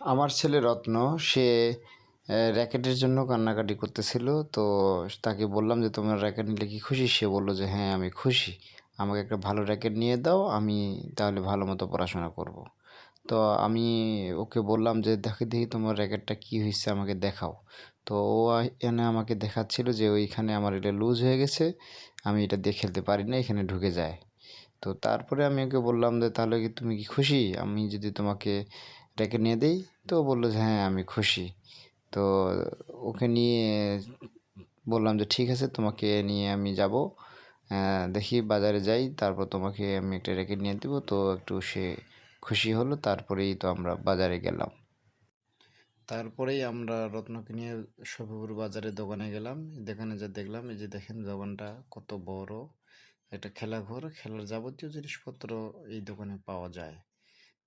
আমার ছেলে রত্ন সে র্যাকেটের জন্য কান্নাকাটি করতেছিল। তো তাকে বললাম যে, "তোমার র্যাকেট নিলে কি খুশি?" সে বলল যে, "হ্যাঁ, আমি খুশি। আমাকে একটা ভালো র্যাকেট নিয়ে দাও। আমি তাহলে ভালো মতো পড়াশোনা করব।" তো আমি ওকে বললাম যে, "দেখি, দেখি তোমার র্যাকেটটা কী হইছে আমাকে দেখাও।" তো ও এনে আমাকে দেখাচ্ছিল যে, ওইখানে আমার এটা লুজ হয়ে গেছে। আমি এটা দিয়ে খেলতে পারি না, এখানে ঢুকে যায়। তো তারপরে আমি ওকে বললাম যে, "তাহলে কি তুমি কি খুশি? আমি যদি তোমাকে র্যাকেট নিয়ে দেই?" তো ও বলল যে, "হ্যাঁ, আমি খুশি।" তো ওকে নিয়ে বললাম যে, "ঠিক আছে, তোমাকে নিয়ে আমি যাব। দেখি বাজারে যাই, তারপর তোমাকে আমি একটা র্যাকেট নিয়ে দেবো।" তো একটু সে খুশি হলো। তারপরেই তো আমরা বাজারে গেলাম। তারপরেই আমরা রত্নকে নিয়ে শফিপুর বাজারের দোকানে গেলাম। দোকানে যা দেখলাম, এই যে দেখেন দোকানটা কত বড়। একটা খেলাঘর, খেলার যাবতীয় জিনিসপত্র এই দোকানে পাওয়া যায়।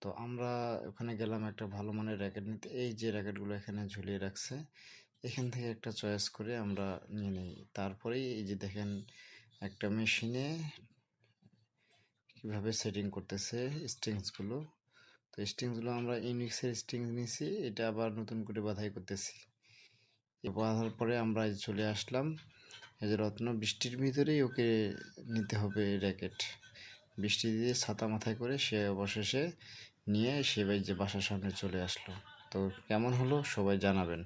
তো আমরা ওখানে গেলাম একটা ভালো মানের র্যাকেট নিতে। এই যে র্যাকেটগুলো এখানে ঝুলিয়ে রাখছে, এখান থেকে একটা চয়েস করে আমরা নিয়ে নিই। তারপরেই এই যে দেখেন একটা মেশিনে কীভাবে সেটিং করতেছে স্ট্রিংসগুলো। তো স্ট্রিংসগুলো আমরা ইউনিক্সের স্ট্রিংস নিছি, এটা আবার নতুন করে বাঁধাই করতেছি। এ বাঁধার পরে আমরা চলে আসলাম। এই যে রত্ন বৃষ্টির ভিতরেই ওকে নিতে হবে র্যাকেট। বৃষ্টি দিয়ে ছাতা মাথায় করে সে অবশেষে নিয়ে সে যে বাসার সামনে চলে আসলো। তো কেমন হলো সবাই জানাবেন।